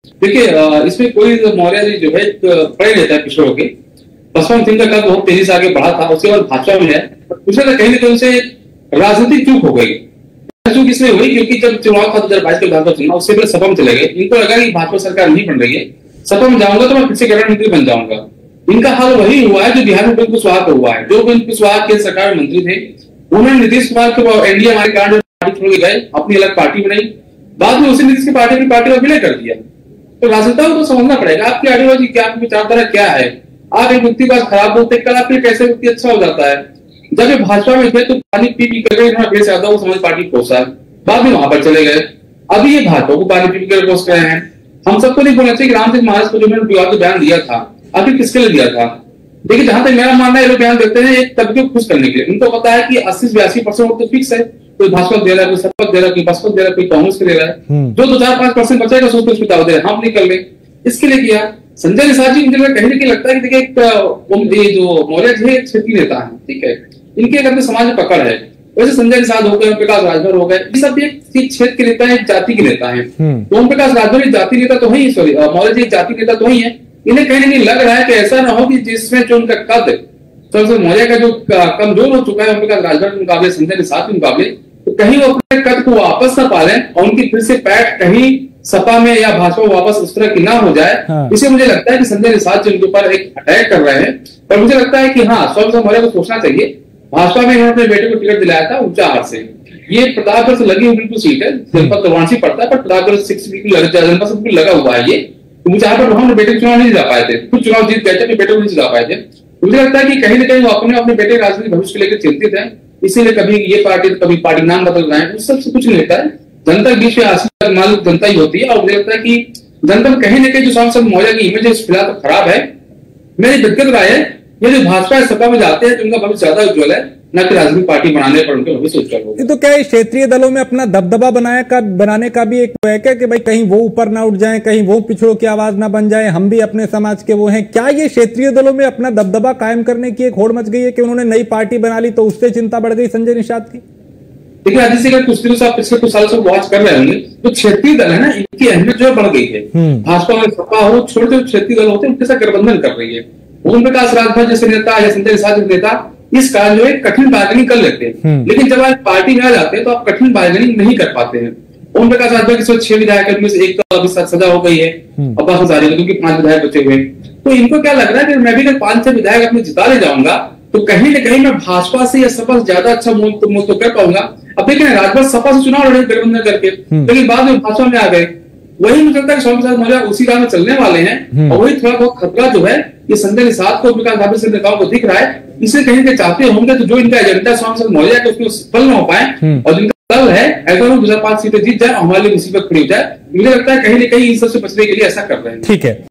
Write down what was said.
देखिए इसमें कोई मौर्य जी जो है पढ़े रहता है पिछड़ों के। बसवंत सिंह का कद बहुत तेजी से आगे बढ़ा था, उसके बाद भाजपा में है। मुझे लगता कहीं ना कहीं उनसे राजनीतिक चूक हो गई। चूक इसलिए हुई क्योंकि जब चुनाव था 2022 का विधानसभा चुनाव, उससे पहले सपा में चले गए। इनको लगा कि भाजपा सरकार नहीं बन रही है, सपा में जाऊंगा तो मैं फिर से कैबिनेट मंत्री बन जाऊंगा। इनका हाल वही हुआ है जो बिहार में उपेंद्र कुशवाहा को हुआ है। जो उपेंद्र कुशवाहा के सरकार में मंत्री थे, उन्होंने नीतीश कुमार के एनडीए हमारे कारण पार्टी छोड़ के गए, अपनी अलग पार्टी बनाई। बाद में उसी नीतीश की पार्टी अपनी पार्टी में विलय कर दिया। तो राजनेताओं को समझना पड़ेगा आपकी आइडियोलॉजी क्या, आपकी विचारधारा क्या है। आप एक व्यक्ति बात खराब बोलते, कल आपके कैसे व्यक्ति अच्छा हो जाता है। जब ये भाजपा में थे तो पानी पी पी करके इन्होंने अखिलेश यादव को समाज पार्टी पहुंचा, बाद में वहां पर चले गए। अभी ये भाजपा को पानी पी पी कर कोस रहे हैं। हम सबको नहीं बोलना चाहिए कि रामचंद्र महाराज को जो मैंने विवाद बयान दिया था, आखिर किसके लिए दिया था। देखिए जहां तक मेरा मानना है, ये लोग बयान देते हैं एक तबके को खुश करने के लिए। उनको पता है कि 80-82% वोट तो फिक्स है, कोई भाजपा दे रहा है, कोई सपा दे रहा है, कोई बसपा दे रहा है, कोई कांग्रेस के दे रहा है। जो 2-4-5% बचेगा सोचते उसको दाव दे रहे हैं, हम नहीं कर ले। इसके लिए किया संजय निषाद जी। मुझे कहीं ना कहीं लगता है कि देखिए ये जो मौर्य जी है क्षेत्रीय नेता है, ठीक है, इनके अपने समाज में पकड़ है। वैसे संजय निषाद हो गए, ओम प्रकाश राजभर हो गए, ये सब एक क्षेत्र के नेता है, एक जाति के नेता है। तो ओम प्रकाश राजभर एक जाति नेता तो ही, सॉरी मौर्य जी एक जाति नेता तो ही है। इन्हें कहीं ना कहीं लग रहा है कि ऐसा ना हो कि जिसमें जो उनका कद सबसे मौर्य का जो कमजोर हो चुका है ओम प्रकाश राजभर के मुकाबले, संजय निषाद के मुकाबले, तो कहीं वो अपने कद को वापस ना पाले और उनकी फिर से पैठ कहीं सपा में या भाजपा में वापस उस तरह की ना हो जाए। इसे मुझे लगता है कि संजय निषाद जी उनके ऊपर एक अटैक कर रहे हैं। पर मुझे लगता है कि हाँ, स्वयं मौर्य को सोचना चाहिए। भाजपा में इन्होंने अपने बेटे को टिकट दिलाया था ऊंचाहार से। ये प्रतापगढ़ से लगी हुई बिल्कुल सीट है, जनपद तो वाराणसी पड़ता है, पर प्रतापगढ़ से जनपद से बिल्कुल लगा हुआ है। ये ऊंचाहार पर वहां बेटे के चुनाव नहीं जा पाए थे, कुछ चुनाव जीत गए थे, अपने बेटे को नहीं जा पाए थे। मुझे लगता है कि कहीं ना कहीं वो अपने बेटे के राजनीतिक भविष्य को लेकर चिंतित है। इसीलिए कभी ये पार्टी तो कभी पार्टी नाम बदल रहे हैं। उस सबसे कुछ नहीं होता है। जनता के बीच में आशीर्वाद मालिक जनता ही होती है। और मुझे लगता है कि जनता कहीं ना कहीं जो सांसद मौर्य की इमेज है फिलहाल तो खराब है। मेरी व्यक्तिगत राय है, ये जो भाजपा सपा में जाते हैं तो उनका भविष्य ज्यादा उज्जवल है, न कि राजनीतिक पार्टी बनाने पर उनके भविष्य उज्जवल होगा। तो क्या क्षेत्रीय दलों में अपना दबदबा बनाने का भी एक है क्या कि भाई कहीं वो ऊपर ना उठ जाए, कहीं वो पिछड़ों की आवाज ना बन जाए, हम भी अपने समाज के वो हैं। क्या ये क्षेत्रीय दलों में अपना दबदबा कायम करने की एक होड़ मच गई है कि उन्होंने नई पार्टी बना ली, तो उससे चिंता बढ़ गई संजय निषाद की? देखिए अजीत सिंह कुछ दिनों से आप पिछले कुछ साल से वॉच कर रहे होंगे, तो क्षेत्रीय दल है ना, इनकी अहमियत जो है बढ़ गई है। भाजपा में सपा हो, छोटे छोटे क्षेत्रीय दल होते हैं, उनके साथ गठबंधन कर रही है। ओम प्रकाश राजभर जैसे नेता या संजय निषाद जैसे नेता इस कारण जो है कठिन बार्गेनिंग कर लेते हैं। लेकिन जब आप पार्टी में आ जाते हैं तो आप कठिन बार्गेनिंग नहीं कर पाते हैं। ओम प्रकाश राजभर के 6 विधायक में से एक तो अभी सजा हो गई है, और बाकी सारे क्योंकि 5 विधायक बचे हुए। तो इनको क्या लग रहा है कि मैं भी अगर 5-6 विधायक अपने जिता ले जाऊंगा तो कहीं ना कहीं मैं भाजपा से या सपा से ज्यादा अच्छा मूव तो कर पाऊंगा। अब देखें राजभर सपा से चुनाव लड़े गठबंधन करके, लेकिन बाद में भाजपा में आ गए। वही मुझे लगता है स्वामी प्रसाद मौर्य उसी राह में चलने वाले हैं। और वही थोड़ा बहुत खतरा जो है ये संजय निषाद को विकास भाभी से नेताओं को दिख रहा है। इसे कहीं से चाहते होंगे तो जो इनका एजेंडा स्वामी प्रसाद मौर्य का उसमें सफल न हो पाए, और जिनका दल है ऐसा 2005 सीटें जीत जाए, हमारे लिए मुसीबत खड़ी हो जाए। मुझे लगता है कहीं ना कहीं इन सबसे बचने के लिए ऐसा कर रहे हैं। ठीक है।